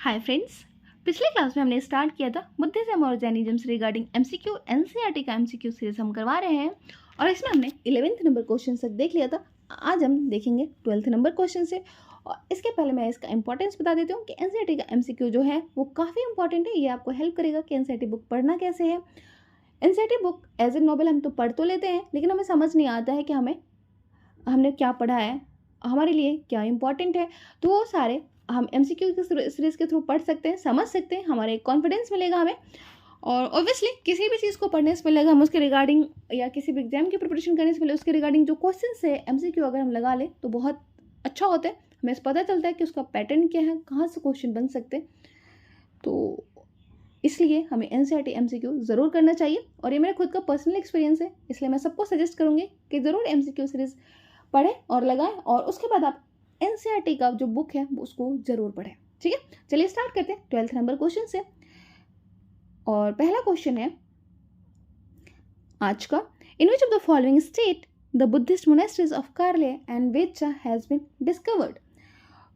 Hi friends, पिछले class में हमने स्टार्ट किया था बुद्धिज्म और जैनिज्म से रिगार्डिंग एमसीक्यू एनसीईआरटी का एमसीक्यू सीरीज हम करवा रहे हैं और इसमें हमने 11th नंबर क्वेश्चन तक देख लिया था। आज हम देखेंगे 12th नंबर क्वेश्चन से। और इसके पहले मैं इसका इंपॉर्टेंस बता देती हूँ कि एनसीईआरटी का एमसीक्यू जो है वो काफ़ी इंपॉर्टेंट है। ये आपको हेल्प करेगा कि एनसीईआरटी बुक पढ़ना कैसे है। NCERT book as a novel हम तो पढ़ तो लेते हैं, लेकिन हमें समझ नहीं आता है कि हमने क्या पढ़ा है, हमारे लिए क्या इंपॉर्टेंट है। तो वो सारे हम एमसीक्यू की सीरीज के थ्रू पढ़ सकते हैं, समझ सकते हैं, हमारे कॉन्फिडेंस मिलेगा हमें। और ऑब्वियसली किसी भी चीज़ को पढ़ने से पहले हम उसके रिगार्डिंग या किसी भी एग्जाम की प्रिपरेशन करने से पहले उसके रिगार्डिंग जो क्वेश्चन है एमसीक्यू अगर हम लगा लें तो बहुत अच्छा होता है। हमें पता चलता है कि उसका पैटर्न क्या है, कहाँ से क्वेश्चन बन सकते हैं। तो इसलिए हमें एनसीईआरटी एमसीक्यू ज़रूर करना चाहिए और ये मेरा खुद का पर्सनल एक्सपीरियंस है, इसलिए मैं सबको सजेस्ट करूँगी कि ज़रूर एमसीक्यू सीरीज़ पढ़ें और लगाएं और उसके बाद आप एनसीईआरटी का जो बुक है उसको जरूर पढ़ें। ठीक है, चलिए स्टार्ट करते हैं 12th नंबर क्वेश्चन से। और पहला क्वेश्चन है आज का, in which of the following state the Buddhist monasteries of Karle and वेच्चा हैज बीन डिस्कवर्ड।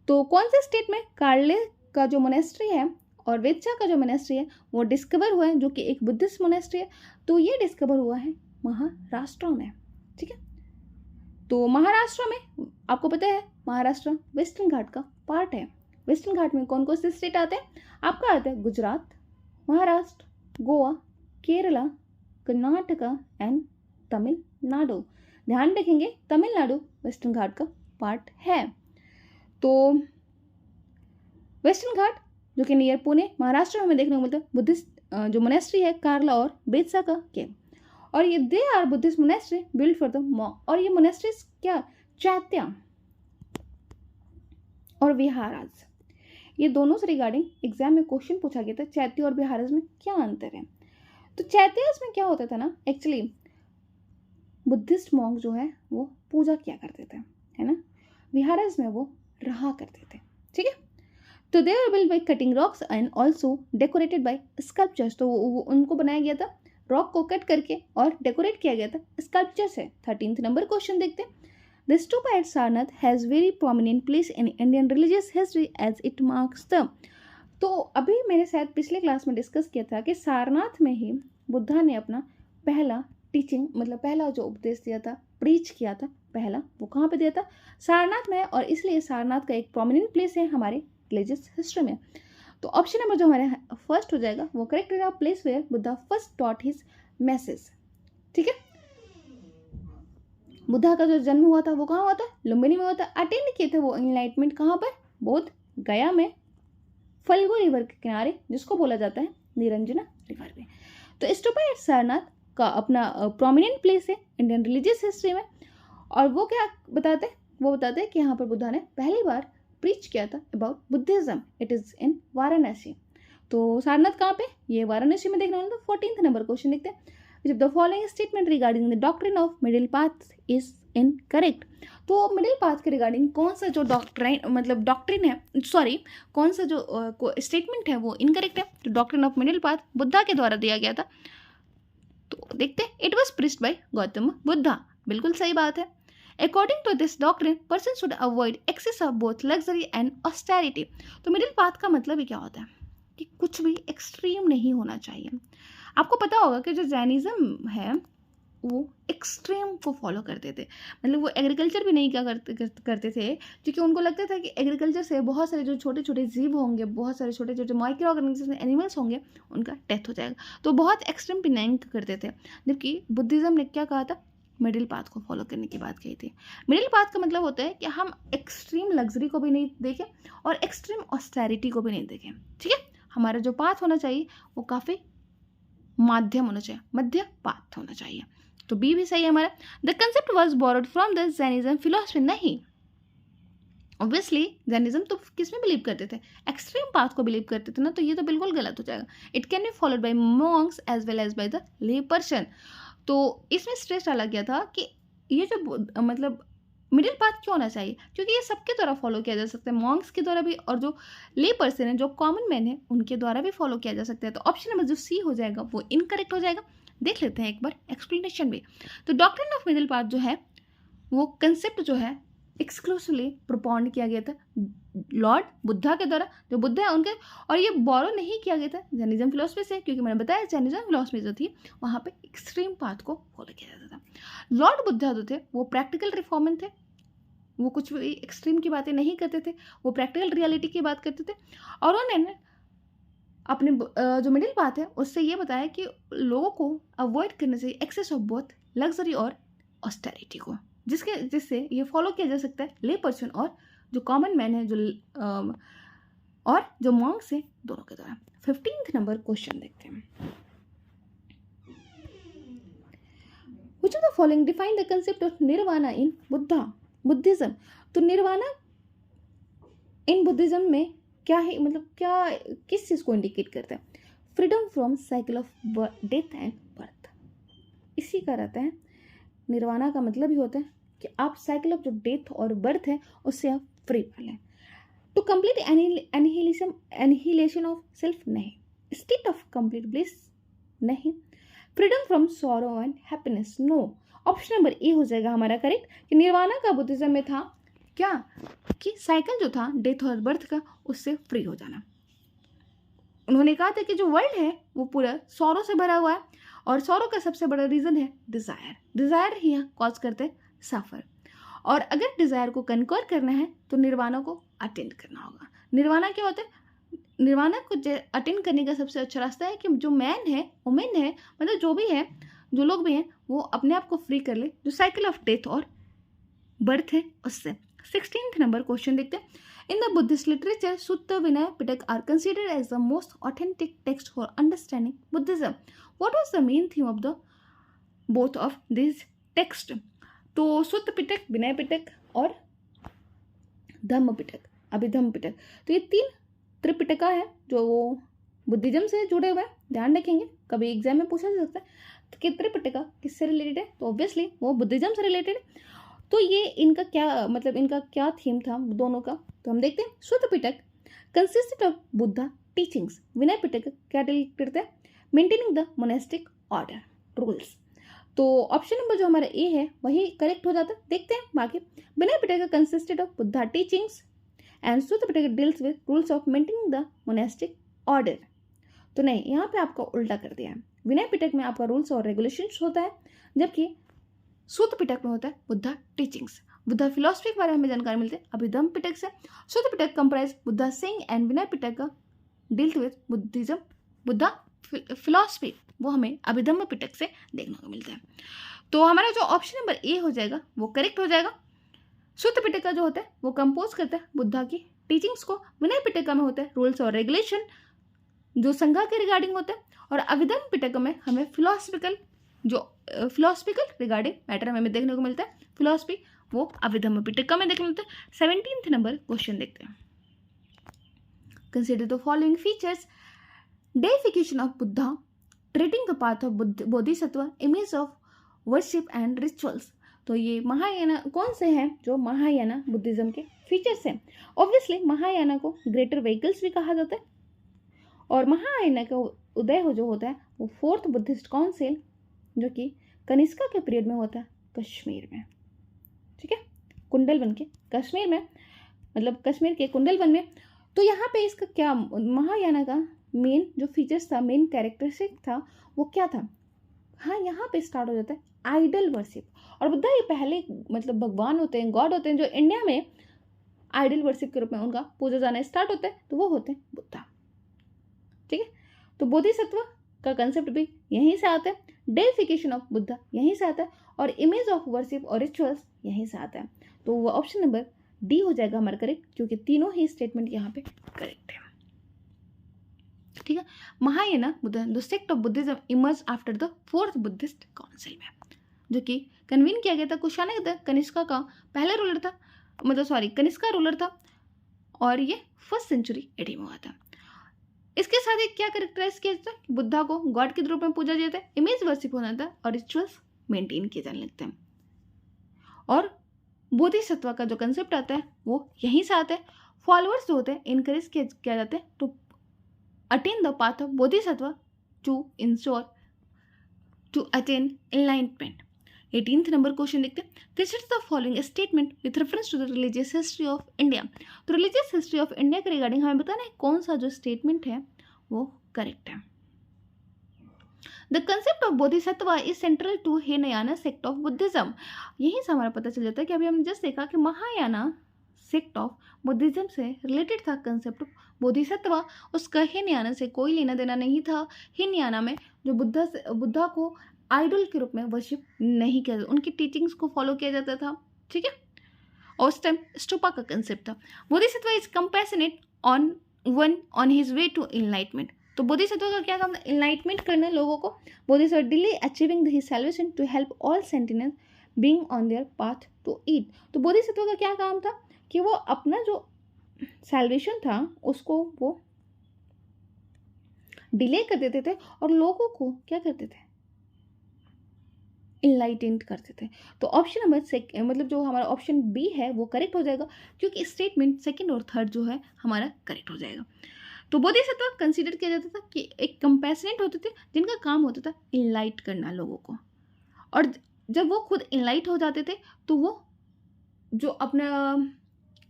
तो कौन से स्टेट में कार्ले का जो मोनेस्ट्री है और वेच्चा का जो मोनेस्ट्री है वो डिस्कवर हुआ है, जो कि एक बुद्धिस्ट मोनेस्ट्री है। तो ये डिस्कवर हुआ है महाराष्ट्र में। ठीक है, तो महाराष्ट्र में आपको पता है महाराष्ट्र वेस्टर्न घाट का पार्ट है। वेस्टर्न घाट में कौन कौन से स्टेट आते हैं? आपका आता है गुजरात, महाराष्ट्र, गोवा, केरला, कर्नाटका एंड तमिलनाडु। ध्यान रखेंगे तमिलनाडु वेस्टर्न घाट का पार्ट है। तो वेस्टर्न घाट जो कि नियर पुणे महाराष्ट्र में हमें देखने को मिलता है बुद्धिस्ट जो मोनेस्ट्री है कार्ला और बेत्सा का केव। और ये they are Buddhist monastery build for the monk. और ये मोनेस्ट्रीज क्या, चैत्य और विहाराज, ये दोनों से रिगार्डिंग एग्जाम में क्वेश्चन पूछा गया था। चैत्य और विहाराज में क्या अंतर है? तो चैत्याज में क्या होता था ना, एक्चुअली बुद्धिस्ट मॉन्क जो है वो पूजा किया करते थे, है ना। विहाराज में वो रहा करते थे। ठीक है, तो they are build by cutting rocks and also decorated by sculptures. तो उनको बनाया गया था रॉक को कट करके और डेकोरेट किया गया था स्कल्पचर से। 13th नंबर क्वेश्चन देखते हैं। The stupa at Sarnath has very prominent place in Indian religious history as it marks the. तो अभी मैंने शायद पिछले क्लास में डिस्कस किया था कि सारनाथ में ही बुद्धा ने अपना पहला टीचिंग मतलब पहला जो उपदेश दिया था, प्रीच किया था पहला, वो कहाँ पे दिया था? सारनाथ में। और इसलिए सारनाथ का एक प्रोमिनेंट प्लेस है हमारे रिलीजियस हिस्ट्री में। तो ऑप्शन नंबर जो हमारे फर्स्ट हो जाएगा वो करेक्ट रहेगा, place where Buddha first taught his message. ठीक है, बुद्धा का जो जन्म हुआ था वो कहाँ हुआ था? लुम्बिनी में हुआ था। अटेंड किए थे वो इनलाइटमेंट कहाँ पर? बोध गया में, फल्गु रिवर के किनारे, जिसको बोला जाता है निरंजना रिवर में। तो स्तूपा एट सारनाथ का अपना प्रोमिनेंट प्लेस है इंडियन रिलीजियस हिस्ट्री में। और वो क्या बताते हैं? वो बताते हैं कि यहाँ पर बुद्धा ने पहली बार प्रीच किया था about Buddhism. It is in Varanasi. तो सारनाथ कहाँ पे? ये वाराणसी में देखने वाला। तो 14th नंबर क्वेश्चन देखते हैं। Which of the following statement regarding the doctrine of middle path is incorrect। तो मिडिल पाथ के रिगार्डिंग कौन सा जो डॉक्ट्रिन है, सॉरी कौन सा जो स्टेटमेंट है वो इनकरेक्ट है? तो doctrine of middle path Buddha के द्वारा दिया गया था। तो देखते हैं, it was preached by Gautam Buddha. बिल्कुल सही बात है। According to this doctrine person should avoid excess of both luxury and austerity. तो मिडिल पाथ का मतलब ही क्या होता है कि कुछ भी एक्सट्रीम नहीं होना चाहिए। आपको पता होगा कि जो जैनिज्म है वो एक्सट्रीम को फॉलो करते थे, मतलब वो एग्रीकल्चर भी नहीं क्या करते थे, क्योंकि उनको लगता था कि एग्रीकल्चर से बहुत सारे जो छोटे छोटे जीव होंगे, बहुत सारे छोटे छोटे माइक्रो ऑर्गेनिज्म एनिमल्स होंगे, उनका डेथ हो जाएगा। तो बहुत एक्सट्रीम डिनाइंग करते थे। जबकि बुद्धिज्म ने क्या कहा था? मिडिल पाथ को फॉलो करने की बात कही थी। मिडिल पाथ का मतलब होता है कि हम एक्सट्रीम लग्जरी को भी नहीं देखें और एक्सट्रीम ऑस्टेरिटी को भी नहीं देखें। ठीक है, हमारा जो पाथ होना चाहिए वो काफ़ी माध्यम होना चाहिए, मध्य पाथ होना चाहिए। तो बी भी सही है हमारा। The concept was borrowed from the Jainism philosophy. नहीं, ऑब्वियसली जैनिज्म तो किस में बिलीव करते थे? एक्सट्रीम पाथ को बिलीव करते थे ना, तो ये तो बिल्कुल गलत हो जाएगा। It can be followed by monks as well as by the lay person. तो इसमें स्ट्रेस डाला गया था कि ये जो मिडिल पाथ क्यों होना चाहिए, क्योंकि ये सबके द्वारा फॉलो किया जा सकता है, मॉन्क्स के द्वारा भी और जो ले पर्सन है, जो कॉमन मैन है, उनके द्वारा भी फॉलो किया जा सकता है। तो ऑप्शन नंबर जो सी हो जाएगा वो इनकरेक्ट हो जाएगा। देख लेते हैं एक बार एक्सप्लेनेशन भी। तो डॉक्ट्रिन ऑफ मिडिल पाथ जो है वो कंसेप्ट जो है एक्सक्लूसिवली प्रोपाउंड किया गया था लॉर्ड बुद्धा के द्वारा, जो बुद्ध है उनके, और ये बोरो नहीं किया गया था जैनिज्म फिलोसफी से, क्योंकि मैंने बताया जैनिज्म फिलोसफी जो थी वहाँ पे एक्सट्रीम पाथ को फॉलो किया जाता था। लॉर्ड बुद्धा जो थे वो प्रैक्टिकल रिफॉर्मर थे, वो कुछ भी एक्सट्रीम की बातें नहीं करते थे, वो प्रैक्टिकल रियलिटी की बात करते थे, और उन्होंने अपने जो मिडिल पाथ है उससे ये बताया कि लोगों को अवॉइड करना चाहिए एक्सेस ऑफ बोथ लग्जरी और ऑस्टेरिटी को, जिससे ये फॉलो किया जा सकता है ले पर्सन और जो कॉमन मैन है, जो और जो मॉन्क्स है, दोनों के द्वारा। 15th नंबर क्वेश्चन देखते हैं। Which of the following define the concept of nirvana in Buddhism? तो निर्वाणा इन बुद्धिज्म में क्या है, मतलब क्या किस चीज़ को इंडिकेट करता है? Freedom from cycle of death and birth, इसी का रहता है। निर्वाणा का मतलब ही होता है कि आप साइकिल ऑफ जो डेथ और बर्थ है उससे आप फ्री वाले। To complete annihilation of self नहीं, स्टेट ऑफ कंप्लीट ब्लिस नहीं, freedom from sorrow and happiness no. Option number A हो जाएगा हमारा करेक्ट, कि निर्वाणा का बुद्धिज्म में था क्या, कि साइकिल जो था डेथ और बर्थ का उससे फ्री हो जाना। उन्होंने कहा था कि जो वर्ल्ड है वो पूरा सॉरो से भरा हुआ है, और सॉरो का सबसे बड़ा रीजन है डिजायर ही कॉज करते सफर, और अगर डिजायर को कन्कर करना है तो निर्वाणा को अटेंड करना होगा। निर्वाणा क्या होता है? निर्वाणा को अटेंड करने का सबसे अच्छा रास्ता है कि जो मैन है, वुमेन है, मतलब जो भी है, जो लोग भी हैं, वो अपने आप को फ्री कर ले जो साइकिल ऑफ डेथ और बर्थ है उससे। 16th नंबर क्वेश्चन देखते हैं। In the Buddhist literature Sutta Vinaya Pitaka are considered as the most authentic text for understanding Buddhism. What was the main theme of the both of this text? तो सुत्त पिटक, विनय पिटक और धम्म पिटक, अभिधम्म पिटक, तो ये 3 त्रिपिटका है जो बुद्धिज्म से जुड़े हुए हैं, ध्यान रखेंगे, कभी एग्जाम में पूछा जा सकता है। तो कि त्रिपिटका किससे रिलेटेड है? तो ऑब्वियसली वो बुद्धिज्म से रिलेटेड है। तो ये इनका क्या मतलब, इनका क्या थीम था दोनों का? तो हम देखते हैं। सुत्त पिटक consisted of Buddha teachings, Vinaya Pitaka क्या डील करते हैं? Maintaining the monastic order rules. तो ऑप्शन नंबर जो हमारा ए है वही करेक्ट हो जाता है। देखते हैं बाकी। Vinaya Pitaka consisted of Buddha teachings and Sutta Pitaka deals with rules of maintaining the monastic order. तो नहीं, यहाँ पे आपका उल्टा कर दिया है। विनय पिटक में आपका रूल्स और रेगुलेशंस होता है, जबकि सुत्त पिटक में होता है बुद्धा टीचिंग्स। बुद्धा फिलोसफी के बारे में हमें जानकारी मिलती है अभिधम्म पिटक से। Sutta Pitaka comprise Buddha saying and Vinaya Pitaka deals with Buddhism, Buddha philosophy, वो हमें अभिधम्म पिटक से देखने को मिलता है। तो हमारा जो ऑप्शन नंबर ए हो जाएगा वो करेक्ट हो जाएगा। सुत्त पिटका जो होता है वो कंपोज करता है बुद्धा की टीचिंग्स को, विनय पिटका में होता है रूल्स और रेगुलेशन जो संघा के रिगार्डिंग होता है, और अभिधम्म पिटक में हमें फिलोसफिकल रिगार्डिंग मैटर हमें देखने को मिलता है। फिलोसफी वो अभिधम्म पिटका में देखने को मिलता है। 17th नंबर क्वेश्चन देखते हैं। Consider the following features. Deification of Buddha, treading the path of Bodhisattva, image of worship and rituals. तो ये महायाना कौन से हैं जो महायाना बुद्धिज्म के फीचर्स हैं? ऑब्वियसली महायाना को ग्रेटर व्हीकल्स भी कहा जाता है, और महायाना का उदय हो जो होता है वो 4th बुद्धिस्ट काउंसिल जो कि कनिष्का के पीरियड में होता है कश्मीर में, ठीक है, कुंडलवन के कश्मीर में, मतलब कश्मीर के कुंडलवन में। तो यहाँ पे इसका क्या महायाना का मेन जो फीचर्स था, मेन कैरेक्टरिस्टिक था वो क्या था? हाँ, यहाँ पे स्टार्ट हो जाता है आइडल वर्शिप, और बुद्धा ये पहले मतलब भगवान होते हैं, गॉड होते हैं जो इंडिया में आइडल वर्शिप के रूप में उनका पूजा जाना स्टार्ट होता है, तो वो होते हैं बुद्धा, ठीक है। तो बोधिसत्व का कंसेप्ट भी यहीं से आता है, डेइफिकेशन ऑफ बुद्धा यहीं से आता है, और इमेज ऑफ वर्शिप और रिचुअल्स यहीं से आता है। तो वो ऑप्शन नंबर डी हो जाएगा हमारा करेक्ट, क्योंकि तीनों ही स्टेटमेंट यहाँ पे करेक्ट है, ठीक है। Mahayana Buddha the sect of Buddhism emerge after the 4th Buddhist council में, जो कि कन्वीन किया गया था कुशानक कनिष्का का पहला रूलर था, मतलब कनिष्का रूलर था, और ये 1st सेंचुरी एडी में हुआ था। इसके साथ एक क्या करेक्टराइज किया जाता है? बुद्धा को गॉड के रूप में पूजा जाता है, इमेज वर्शिप होना था, और रिचुअल्स मेंटेन किए जाने लगते हैं, और बोधिसत्व का जो कंसेप्ट आता है वो यहीं से आता है। फॉलोअर्स जो होते हैं इनकरेज किया जाता है to attain the path of Bodhisattva to ensure to attain enlightenment, 18th number question देखते हैं, consider the following statement with reference to the religious history of India. तो रिलीजियस हिस्ट्री ऑफ इंडिया के रिगार्डिंग हमें बताना है कौन सा जो स्टेटमेंट है वो करेक्ट है। The concept of Bodhisattva is central to Hinayana sect of Buddhism. यहीं से हमारा पता चल जाता है कि अभी हमने जस्ट देखा कि महायाना सेक्ट ऑफ बुद्धिज्म से रिलेटेड था कंसेप्ट ऑफ बोधिसत्व। उसका हिनयाना से कोई लेना देना नहीं था। हिनयाना में जो बुद्धा को आइडल के रूप में वर्शिप नहीं किया जाता, उनकी टीचिंग्स को फॉलो किया जाता था। ठीक है, और उस टाइम स्टूपा का कंसेप्ट था। Bodhisattva is compassionate on his way to enlightenment. तो बोधिसत्व का क्या काम था? एनलाइटमेंट करना लोगों को। Bodhisattva delay achieving his salvation to help all sentients being on their path to it. तो बोधिसत्व का क्या काम था कि वो अपना जो सैल्वेशन था उसको वो डिले कर देते थे और लोगों को क्या करते थे? इनलाइटेंट करते थे। तो ऑप्शन नंबर मतलब जो हमारा ऑप्शन बी है वो करेक्ट हो जाएगा, क्योंकि स्टेटमेंट सेकंड और थर्ड जो है हमारा करेक्ट हो जाएगा। तो बोधिसत्व कंसीडर किया जाता था कि एक कंपैशनेट होते थे जिनका काम होता था इनलाइट करना लोगों को, और जब वो खुद इनलाइट हो जाते थे तो वो जो अपना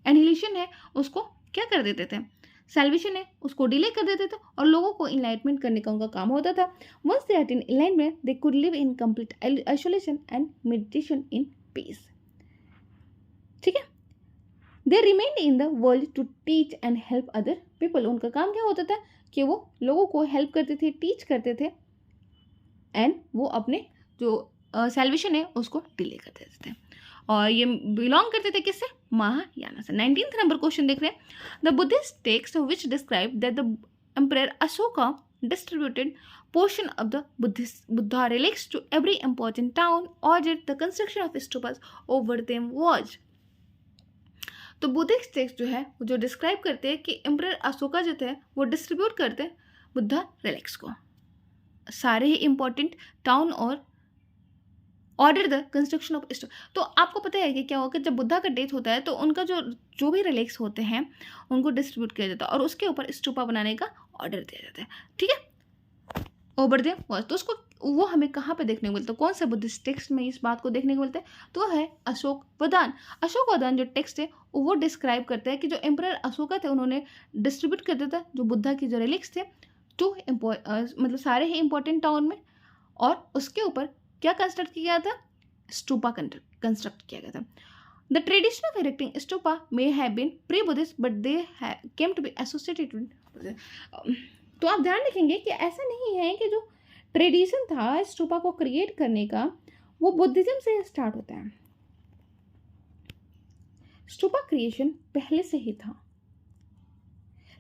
एनिहिलेशन है उसको क्या कर देते थे? सैल्वेशन है उसको डिले कर देते थे और लोगों को इनलाइटमेंट करने का उनका काम होता था। Once they attain enlightenment they could live in complete isolation and meditation in peace. ठीक है, they remained in the world to teach and help other people. उनका काम क्या होता था कि वो लोगों को हेल्प करते थे, टीच करते थे, एंड वो अपने जो सैल्वेशन है उसको डिले कर देते थे। और ये बिलोंग करते थे किससे? महायाना से। 19th नंबर क्वेश्चन देख रहे हैं, the Buddhist text which describe that the emperor Ashoka distributed portion of the Buddha relics to every important town, ordered the construction of stupas over them was। तो बुद्धिस्ट टेक्स्ट जो है वो जो describe करते हैं कि एम्परर अशोका जो थे वो डिस्ट्रीब्यूट करते हैं बुद्धा रिलिक्स को सारे ही इंपॉर्टेंट टाउन और order the construction of stupa. तो आपको पता है कि क्या होगा, जब बुद्धा का डेथ होता है तो उनका जो भी रिलिक्स होते हैं उनको डिस्ट्रीब्यूट किया जाता है और उसके ऊपर स्टूपा बनाने का ऑर्डर दिया जाता है। ठीक है, ओवर दे वॉज। तो उसको वो हमें कहाँ पे देखने को मिलता है? कौन सा बुद्धिस्ट टेक्स्ट में इस बात को देखने को मिलता है? तो है अशोक वदान। अशोक वदान जो टेक्स्ट है वो डिस्क्राइब करता है कि जो एम्परर अशोका थे उन्होंने डिस्ट्रीब्यूट कर दिया था जो बुद्धा की जो रिलिक्स थे टू मतलब सारे ही इंपॉर्टेंट टाउन में, और उसके ऊपर क्या कंस्ट्रक्ट किया था? स्टूपा कंस्ट्रक्ट किया गया था। The tradition of erecting stupa may have been pre Buddhist but they came to be associated with. तो आप ध्यान रखेंगे कि ऐसा नहीं है कि जो ट्रेडिशन था स्टूपा को क्रिएट करने का वो बुद्धिज्म से स्टार्ट होता है। स्टूपा क्रिएशन पहले से ही था,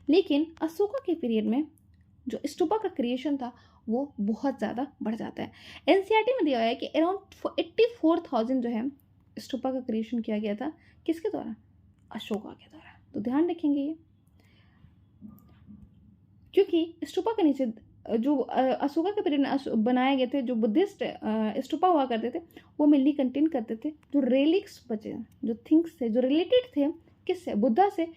लेकिन अशोका के पीरियड में जो स्टूपा का क्रिएशन था वो बहुत ज़्यादा बढ़ जाता है। एनसीईआरटी में दिया हुआ है कि अराउंड 84,000 जो है स्टूपा का क्रिएशन किया गया था। किसके द्वारा? अशोका के द्वारा। तो ध्यान रखेंगे ये, क्योंकि स्टूपा के नीचे जो अशोका के पीरियड में बनाए गए थे जो बुद्धिस्ट स्टूपा हुआ करते थे वो मेनली कंटेन करते थे जो रेलिक्स बचे, जो थिंग्स थे जो रिलेटेड थे किससे? बुद्धा से,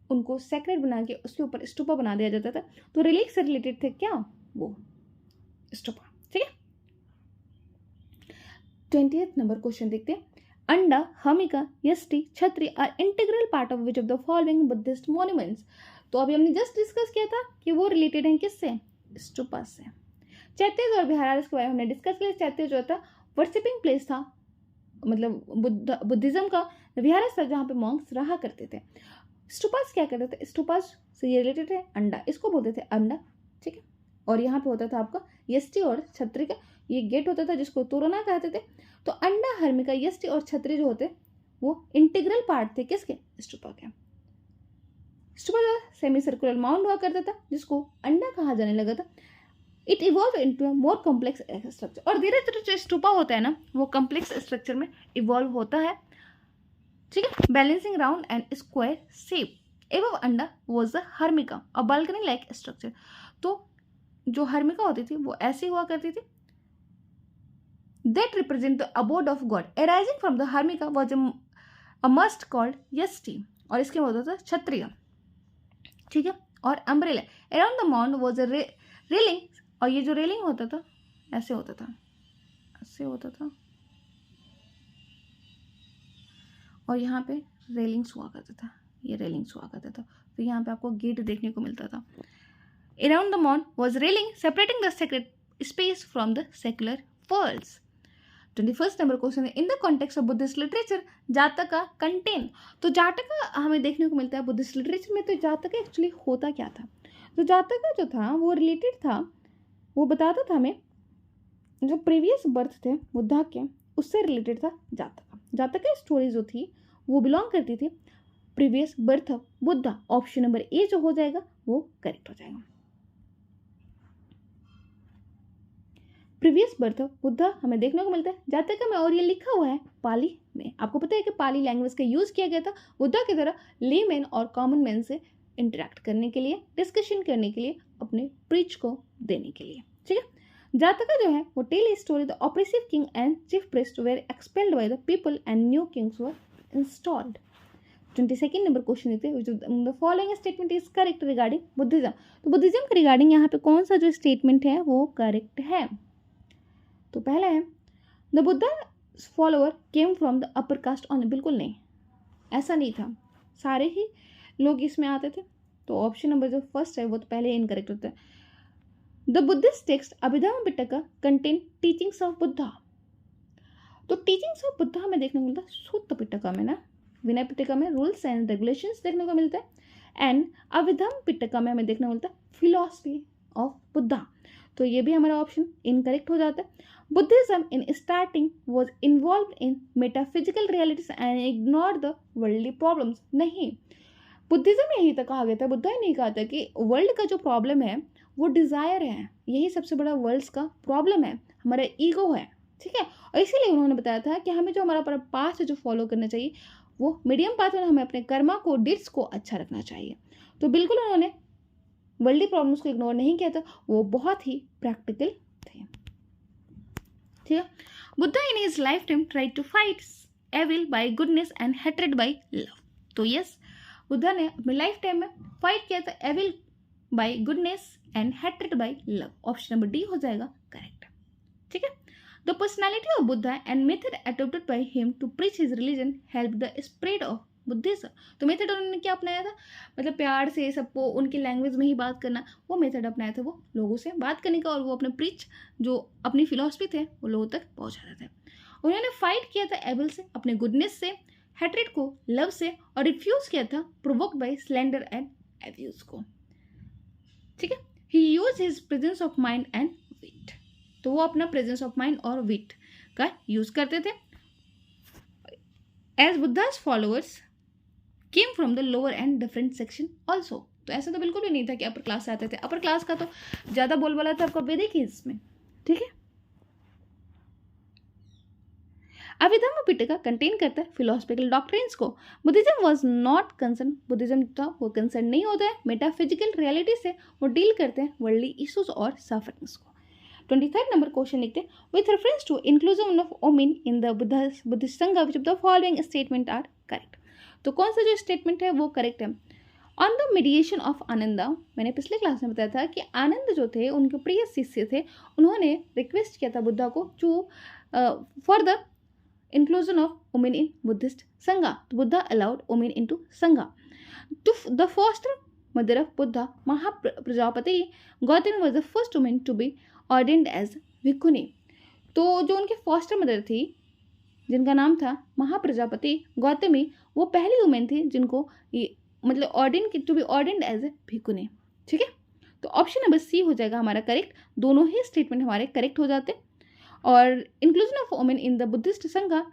उनको सेक्रेट बना के उसके ऊपर स्टूपा बना दिया जाता था। तो रिलिक्स से रिलेटेड थे क्या? वो स्टूपा। ठीक है, 20th नंबर क्वेश्चन देखते हैं। अंडा, harmika, yashti, chhatri are integral part of which of the following Buddhist monuments. तो अभी हमने जस्ट डिस्कस किया था कि वो रिलेटेड हैं किससे? स्टूपा से। चैत्य और विहार के बारे में हमने डिस्कस किया। चैत्य जो था वर्शिपिंग प्लेस था, मतलब बुद्धिज्म का विहार था जहाँ पे मॉन्क्स रहा करते थे। स्टूपास क्या करते थे? स्टूपास से ये रिलेटेड है अंडा, इसको बोलते थे अंडा। ठीक है, और यहाँ पे होता था आपका यष्टि और छत्री का ये गेट होता था जिसको तोरणा कहते थे। तो अंडा, हर्मिका, यष्टि और छत्री जो होते वो इंटीग्रल पार्ट थे किसके? स्टूपा के। स्टूपा जो सेमी सर्कुलर माउंड हुआ करता था जिसको अंडा कहा जाने लगा था। It evolve into a more complex structure, और धीरे धीरे जो स्टूपा होता है ना वो कॉम्प्लेक्स स्ट्रक्चर में इवॉल्व होता है। ठीक है, balancing round and square shape. एवं अंडा was the harmika, a balcony like structure. तो जो हर्मिका होती थी वो ऐसी हुआ करती थी। That represent the abode of god arising from the harmika was a mast called yashti, और इसके बाद होता था क्षत्रिय। ठीक है, और umbrella around the mount was a railing, और ये जो रेलिंग होता था ऐसे होता था, ऐसे होता था, और यहाँ पे रेलिंग्स हुआ करता था, ये रेलिंग्स हुआ करता था, फिर यहाँ पे आपको गेट देखने को मिलता था। Around the mound was railing separating the sacred space from the secular worlds. 21st number question है, in the context of Buddhist literature Jataka contain. तो जातका हमें देखने को मिलता है बुद्धिस्ट लिटरेचर में। तो जातका एक्चुअली होता क्या था? तो जातका जो था वो रिलेटेड था, वो बताता था हमें जो प्रीवियस बर्थ थे बुद्धा के, उससे रिलेटेड था जातका। जातका स्टोरी जो थी वो बिलोंग करती थी previous birth of Buddha. Option number ए जो हो जाएगा वो करेक्ट हो जाएगा। प्रीवियस बर्थ ऑफ बुद्धा हमें देखने को मिलता है जातका में, और ये लिखा हुआ है पाली में। आपको पता है कि पाली लैंग्वेज का यूज किया गया था बुद्धा की तरह लेमैन और कॉमन मैन से इंटरेक्ट करने के लिए, डिस्कशन करने के लिए, अपने प्रीच को देने के लिए। ठीक है, जातका जो है वो tell story the oppressive king and chief priest were expelled by the people and new kings were installed. 22nd number question देखते हैं, the following statement is correct regarding Buddhism. तो बुद्धिज्म के रिगार्डिंग यहाँ पे कौन सा जो स्टेटमेंट है वो करेक्ट है? तो पहला है the Buddha follower came from the upper caste on. बिल्कुल नहीं, ऐसा नहीं था, सारे ही लोग इसमें आते थे। तो ऑप्शन नंबर जो फर्स्ट है वो तो पहले इनकरेक्ट होता है। The Buddhist text Abhidhamma Pitaka contain teachings of Buddha. तो टीचिंग्स ऑफ बुद्धा हमें देखने को मिलता है सूत्र पिटका में ना, विनय पिटका में रूल्स एंड रेगुलेशंस देखने को मिलता है, एंड अभिधम्म पिटका में हमें देखने को मिलता है फिलॉसफी ऑफ बुद्धा। तो ये भी हमारा ऑप्शन इनकरेक्ट हो जाता है। Buddhism in starting was involve in metaphysical realities and ignore the worldly problems. नहीं, बुद्धिज्म में यही तक कहा गया था, बुद्धा ने नहीं कहा था कि वर्ल्ड का जो प्रॉब्लम है वो डिज़ायर है, यही सबसे बड़ा वर्ल्ड का प्रॉब्लम है, हमारा ईगो है। ठीक है, और इसीलिए उन्होंने बताया था कि हमें जो हमारा पाथ है जो फॉलो करना चाहिए वो मीडियम पाथ में, हमें अपने कर्मा को, डिट्स को अच्छा रखना चाहिए। तो बिल्कुल उन्होंने वर्ल्डली प्रॉब्लम्स को इग्नोर नहीं किया था, वो बहुत ही प्रैक्टिकल थे। ठीक है, Buddha in his lifetime tried to fight evil by goodness and hatred by love. तो यस, बुद्धा ने अपने लाइफ टाइम में फाइट किया था evil by goodness and hatred by love. Option number D हो जाएगा करेक्ट। ठीक है, the personality of Buddha and method adopted by him to preach his religion help the spread of Buddhism. तो method उन्होंने क्या अपनाया था? मतलब प्यार से सबको उनकी लैंग्वेज में ही बात करना, वो मेथड अपनाया था वो लोगों से बात करने का, और वो अपने प्रीच जो अपनी फिलॉसफी थे वो लोगों तक पहुंचाते थे। उन्होंने फाइट किया था एबल से, अपने गुडनेस से, हेट्रेड को लव से, और रिफ्यूज किया था provoked by slander and abuse को। ठीक है, he use his presence of mind and wit. तो वो अपना प्रेजेंस ऑफ माइंड और विट का यूज करते थे। As Buddha's followers came from the lower and different section also. तो ऐसा तो बिल्कुल भी नहीं था कि अपर क्लास से आते थे, अपर क्लास का तो ज़्यादा बोलबाला था आपका वैदिक इसमें। ठीक है, अभिधम्म पिटका कंटेन करता है फिलोसफिकल डॉक्ट्रिन्स को। Buddhism was not concern, Buddhism था वो कंसर्न नहीं होता है मेटाफिजिकल रियलिटी से, वो डील करते हैं वर्ल्डली इश्यूज और सफरिंग्स को। 23rd नंबर क्वेश्चन लिखते हैं, with reference to inclusion of women in the Buddhist sangha which of the following statement are correct. तो कौन सा जो स्टेटमेंट है वो करेक्ट है? On the mediation of Ananda, मैंने पिछले क्लास में बताया था कि आनंद जो थे उनके प्रिय शिष्य थे, उन्होंने रिक्वेस्ट किया था बुद्धा को to for the inclusion of women in Buddhist Sangha. Buddha allowed women into Sangha. To the foster mother of Buddha, Mahaprajapati Gautami was the first woman to be ordained as Bhikkhuni. तो जो उनके foster mother थी जिनका नाम था महाप्रजापति गौतमी, वो पहली women थी जिनको मतलब ऑर्डिन टू बी ऑर्डिन्ड एज ए भिक्खुनी। ठीक है, तो ऑप्शन नंबर सी हो जाएगा हमारा करेक्ट। दोनों ही स्टेटमेंट हमारे करेक्ट हो जाते। और inclusion of women in the Buddhist संघा,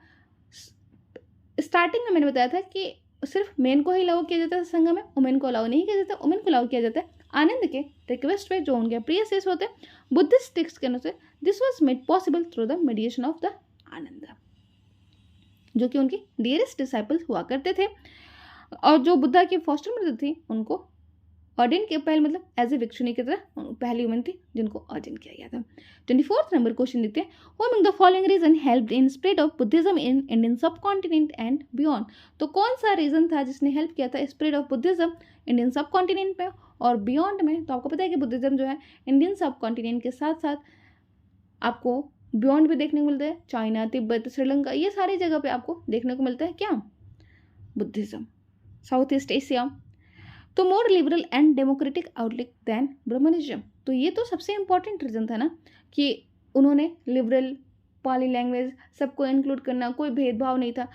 स्टार्टिंग में मैंने बताया था कि सिर्फ मेन को ही अलाउ किया जाता है संघ में, वुमेन को अलाउ नहीं किया जाता, वुमेन को अलाउ किया जाता है आनंद के रिक्वेस्ट पे, जो उनके प्रिय शिष्य होते हैं बुद्धिस्ट टेक्स्ट के अनुसार। This was made possible through the mediation of the Ananda, जो कि उनकी डियरेस्ट डिसाइपल्स हुआ करते थे। और जो बुद्धा की फॉस्टर मदर थी उनको ऑर्डिन के पहले मतलब एज ए भिक्षुनी की तरह पहली वुमेन थी जिनको ऑर्डिन किया गया था। 24th नंबर क्वेश्चन लिखते हैं, who among the following reason helped in spread of Buddhism in Indian subcontinent and beyond. तो कौन सा रीजन था जिसने हेल्प किया था spread of Buddhism Indian subcontinent में और बियॉन्ड में? तो आपको पता है कि बुद्धिज्म जो है इंडियन सब कॉन्टिनेंट के साथ साथ आपको बियॉन्ड भी देखने को मिलता है, चाइना, तिब्बत, श्रीलंका, ये सारी जगह पे आपको देखने को मिलता है। क्या बुद्धिज्म। साउथ ईस्ट एशिया, तो more liberal and democratic outlook than Brahmanism. तो ये तो सबसे इम्पॉर्टेंट रीज़न था ना कि उन्होंने लिबरल, पाली लैंग्वेज, सबको इंक्लूड करना, कोई भेदभाव नहीं था,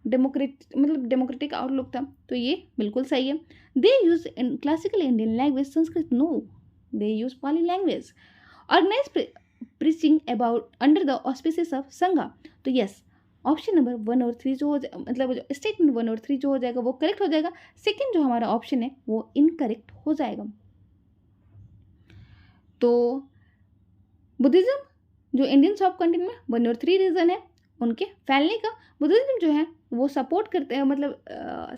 डेमोक्रेटिक आउटलुक था, तो ये बिल्कुल सही है। They use in classical Indian language Sanskrit, no they use Pali language. Organize preaching about under the auspices of Sangha, तो यस ऑप्शन नंबर 1 और 3 जो हो मतलब जो स्टेटमेंट 1 और 3 जो हो जाएगा वो करेक्ट हो जाएगा। सेकंड जो हमारा ऑप्शन है वो इनकरेक्ट हो जाएगा। तो बुद्धिज्म जो इंडियन सब कॉन्टिनेंट में 1 और 3 रीजन है उनके फैलने का। बुद्धिज्म जो है वो सपोर्ट करते हैं, मतलब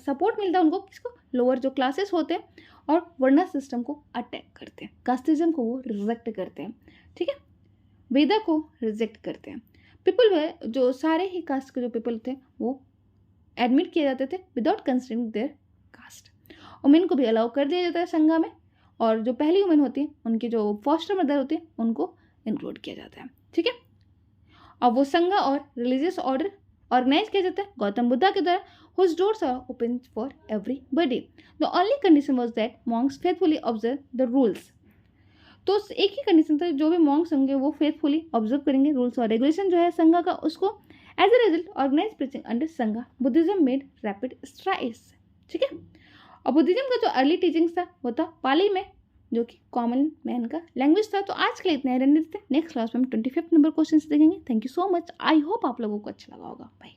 सपोर्ट मिलता है उनको, किसको, लोअर जो क्लासेस होते हैं, और वर्णा सिस्टम को अटैक करते हैं, कास्टिज्म को वो रिजेक्ट करते हैं, ठीक है, वेदा को रिजेक्ट करते हैं। पीपल वे जो सारे ही कास्ट के जो पीपल थे वो एडमिट किए जाते थे without considering their caste. Women को भी अलाउ कर दिया जाता है संघा में, और जो पहली वुमेन होती है उनकी जो फॉस्टर मदर होती है उनको इंक्लूड किया जाता है, ठीक है। और वो संघा और रिलीजियस ऑर्डर ऑर्गेनाइज किया जाता है गौतम बुद्धा के द्वारा, whose doors are open for everybody. The only condition was that monks faithfully observe the rules. तो एक ही कंडीशन था, जो भी मॉन्क्स होंगे वो फेथफुली ऑब्जर्व करेंगे रूल्स और रेगुलेशन जो है संघा का उसको। As a result organise preaching under Sangha Buddhism made rapid strides, ठीक है। और बुद्धिज्म का जो अर्ली टीचिंग्स था वो था पाली में, जो कि कॉमन मैन का लैंग्वेज था। तो आज के लिए इतने रहने देते हैं, नेक्स्ट क्लास में हम 25 नंबर क्वेश्चन देखेंगे। Thank you so much, I hope आप लोगों को अच्छा लगा होगा। बाय।